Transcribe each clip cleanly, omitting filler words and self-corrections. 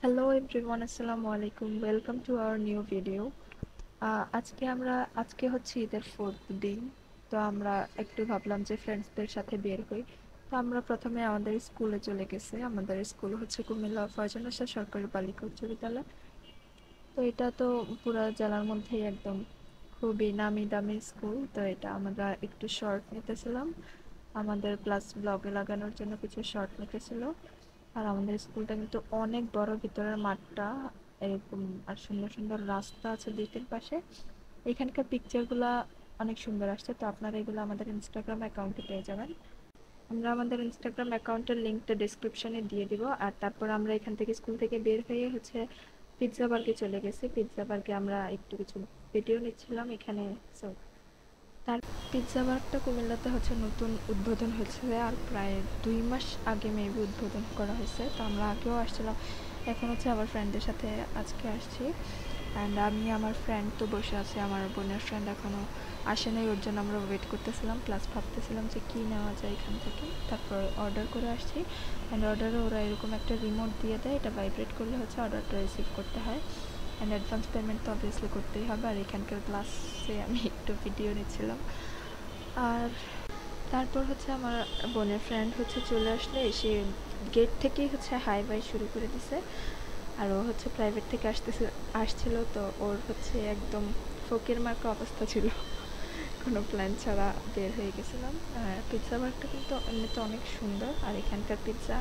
Hello everyone, আসসালামু আলাইকুম। Welcome to our new video. আজকে হচ্ছে ঈদের 4th দিন। তো আমরা একটু ভাবলাম যে ফ্রেন্ডসদের সাথে বের হই। তো আমরা প্রথমে আমাদের স্কুলে চলে গেছি। আমাদের স্কুল হচ্ছে কুমিল্লা ফয়জুন্নেসা সরকারি বালিকা উচ্চ বিদ্যালয়। তো এটা তো পুরো জেলার মধ্যেই একদম খুবই নামি দামি স্কুল। তো এটা আমরা একটু শর্ট নিতেছিলাম, আমাদের ক্লাস ব্লগে লাগানোর জন্য কিছু শর্ট নিতেছিল। আর আমাদের স্কুলটা কিন্তু অনেক বড়, ভিতরের মাঠটা এরকম। আর সুন্দর সুন্দর রাস্তা আছে দুই তিন পাশে। এখানকার পিকচারগুলা অনেক সুন্দর আসছে। তো আপনারা এগুলো আমাদের ইনস্টাগ্রাম অ্যাকাউন্টে পেয়ে যাবেন। আমরা আমাদের ইনস্টাগ্রাম অ্যাকাউন্টের লিঙ্কটা ডিসক্রিপশনে দিয়ে দিব। আর তারপর আমরা এখান থেকে স্কুল থেকে বের হয়ে হচ্ছে পিৎজা বার্গে চলে গেছি। পিৎজা বার্গে আমরা একটু কিছু ভিডিও নিচ্ছিলাম এখানে। সো তার পিৎজা বার্গটা কুমিল্লাতে হচ্ছে নতুন উদ্বোধন হয়েছে, আর প্রায় 2 মাস আগে মেবি উদ্বোধন করা হয়েছে। তো আমরা আগেও আসছিলাম, এখন হচ্ছে আমার ফ্রেন্ডদের সাথে আজকে আসছি। অ্যান্ড আমি আমার ফ্রেন্ড তো বসে আছে, আমার বোনের ফ্রেন্ড এখনও আসে নাই, ওর জন্য আমরা ওয়েট করতেছিলাম, প্লাস ভাবতেছিলাম যে কী নেওয়া যায় এখান থেকে। তারপর অর্ডার করে আসছি। অ্যান্ড অর্ডারে ওরা এরকম একটা রিমোট দিয়ে দেয়, এটা ভাইব্রেট করলে হচ্ছে অর্ডারটা রিসিভ করতে হয়। অ্যান্ড অ্যাডভান্স পেমেন্ট তো অবভিয়াসলি করতেই হবে। আর এখানকার ক্লাসে আমি একটু ভিডিও নিচ্ছিলাম। আর তারপর হচ্ছে আমার বোনের ফ্রেন্ড হচ্ছে চলে আসলে, এসে গেট থেকেই হচ্ছে হাই বাই শুরু করে দিছে। আর ও হচ্ছে প্রাইভেট থেকে আসছিল। তো ওর হচ্ছে একদম ফকির মার্কা অবস্থা ছিল, কোনো প্ল্যান ছাড়া বের হয়ে গেছিলাম। আর পিৎজা বার্গটা কিন্তু এমনিতে অনেক সুন্দর। আর এখানকার পিৎজা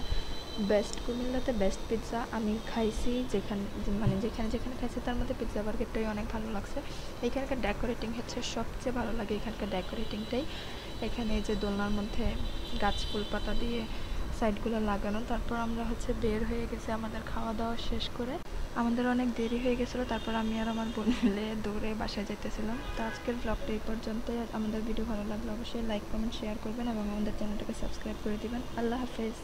বেস্ট, কুমিল্লাতে বেস্ট পিৎজা আমি খাইছি। যেখানে যেখানে খাইছি তার মধ্যে পিৎজা বার্গেরটাই অনেক ভালো লাগছে। এখানকার ডেকোরেটিং হচ্ছে সবচেয়ে ভালো লাগে, এখানকার ডেকোরেটিংটাই। এখানে যে দোলনার মধ্যে গাছ ফুল পাতা দিয়ে সাইডগুলো লাগানো। তারপর আমরা হচ্ছে বের হয়ে গেছি আমাদের খাওয়া দাওয়া শেষ করে। আমাদের অনেক দেরি হয়ে গেছিলো, তারপর আমি আর আমার বোন মিলে দৌড়ে বাসায় যেতেছিলাম। তো আজকের ব্লগটা এই পর্যন্তই। আমাদের ভিডিও ভালো লাগলে অবশ্যই লাইক কমেন্ট শেয়ার করবেন এবং আমাদের চ্যানেলটাকে সাবস্ক্রাইব করে দিবেন। আল্লাহ হাফেজ।